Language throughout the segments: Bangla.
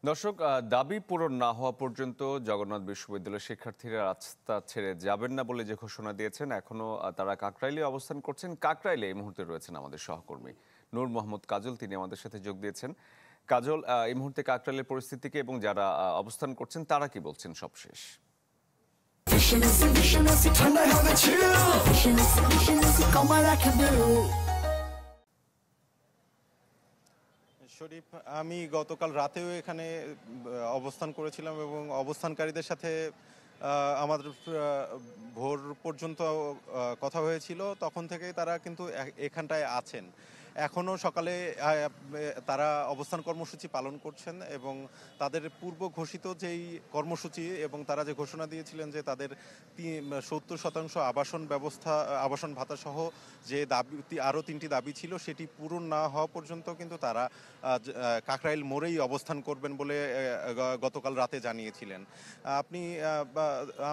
দর্শক, দাবি পূরণ না হওয়া পর্যন্ত জগন্নাথ বিশ্ববিদ্যালয়ের শিক্ষার্থীরা রাস্তা ছেড়ে যাবেন না বলে যে ঘোষণা দিয়েছেন, এখনো তারা কাকরাইলে অবস্থান করছেন। কাকরাইলে এই মুহূর্তে রয়েছেন আমাদের সহকর্মী নূর মোহাম্মদ কাজল, তিনি আমাদের সাথে যোগ দিয়েছেন। কাজল, এই মুহূর্তে কাকরাইলের পরিস্থিতিকে এবং যারা অবস্থান করছেন তারা কি বলছেন সবশেষ? শরীফ, আমি গতকাল রাতেও এখানে অবস্থান করেছিলাম এবং অবস্থানকারীদের সাথে আমাদের ভোর পর্যন্ত কথা হয়েছিল। তখন থেকেই তারা কিন্তু এখানটায় আছেন। এখনও সকালে তারা অবস্থান কর্মসূচি পালন করছেন এবং তাদের পূর্ব ঘোষিত যেই কর্মসূচি এবং তারা যে ঘোষণা দিয়েছিলেন যে তাদের 70% আবাসন ভাতা সহ যে দাবি, আরও 3টি দাবি ছিল, সেটি পূরণ না হওয়া পর্যন্ত কিন্তু তারা কাকরাইল মোড়েই অবস্থান করবেন বলে গতকাল রাতে জানিয়েছিলেন।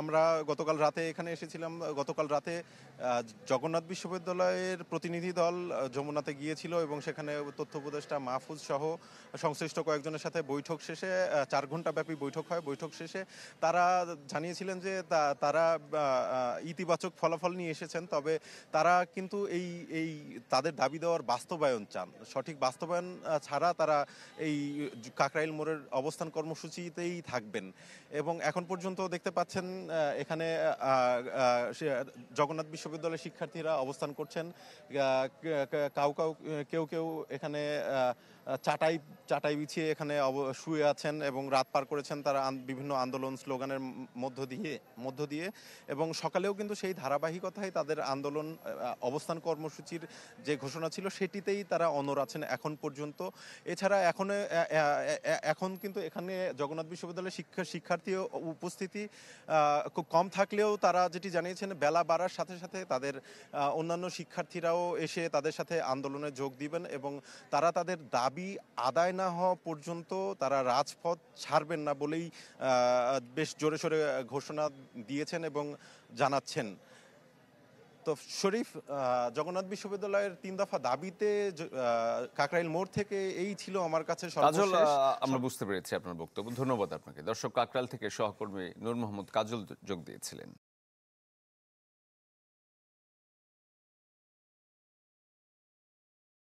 আমরা গতকাল রাতে এখানে এসেছিলাম। গতকাল রাতে জগন্নাথ বিশ্ববিদ্যালয়ের প্রতিনিধি দল যমুনাতে গিয়েছিল এবং সেখানে তথ্য উপদেষ্টা মাহফুজ সহ সংশ্লিষ্ট কয়েকজনের সাথে বৈঠক শেষে 4 ঘন্টা ব্যাপী বৈঠক হয়। বৈঠক শেষে তারা জানিয়েছিলেন যে তারা ইতিবাচক ফলাফল নিয়ে এসেছেন, তবে তারা কিন্তু এই তাদের দাবি দেওয়ার বাস্তবায়ন চান। সঠিক বাস্তবায়ন ছাড়া তারা এই কাকরাইল মোড়ের অবস্থান কর্মসূচিতেই থাকবেন। এবং এখন পর্যন্ত দেখতে পাচ্ছেন এখানে জগন্নাথ বিশ্ববিদ্যালয়ের শিক্ষার্থীরা অবস্থান করছেন। কেউ কেউ এখানে চাটাই বিছিয়ে এখানে শুয়ে আছেন এবং রাত পার করেছেন তারা বিভিন্ন আন্দোলন স্লোগানের মধ্য দিয়ে। এবং সকালেও কিন্তু সেই ধারাবাহিকতায় তাদের আন্দোলন অবস্থান কর্মসূচির যে ঘোষণা ছিল সেটিতেই তারা অনড় আছেন এখন পর্যন্ত। এছাড়া এখন কিন্তু এখানে জগন্নাথ বিশ্ববিদ্যালয়ের শিক্ষার্থী উপস্থিতি খুব কম থাকলেও তারা যেটি জানিয়েছেন, বেলা বাড়ার সাথে সাথে তাদের অন্যান্য শিক্ষার্থীরাও এসে তাদের সাথে আন্দোলনে যোগ দিবেন এবং তারা তাদের দাবি আদায় না হওয়া পর্যন্ত তারা রাজপথ ছাড়বেন না বলেই বেশ জোরে সোরে ঘোষণা দিয়েছেন এবং জানাচ্ছেন। তো শরীফ, জগন্নাথ বিশ্ববিদ্যালয়ের 3 দফা দাবিতে কাকরাইল মোড় থেকে এই ছিল আমার কাছে কাজল, সর্বশেষ। আমরা বুঝতে পেরেছি আপনার বক্তব্য। ধন্যবাদ আপনাকে। দর্শক, কাকরাইল থেকে সহকর্মী নূর মোহাম্মদ কাজল যোগ দিয়েছিলেন।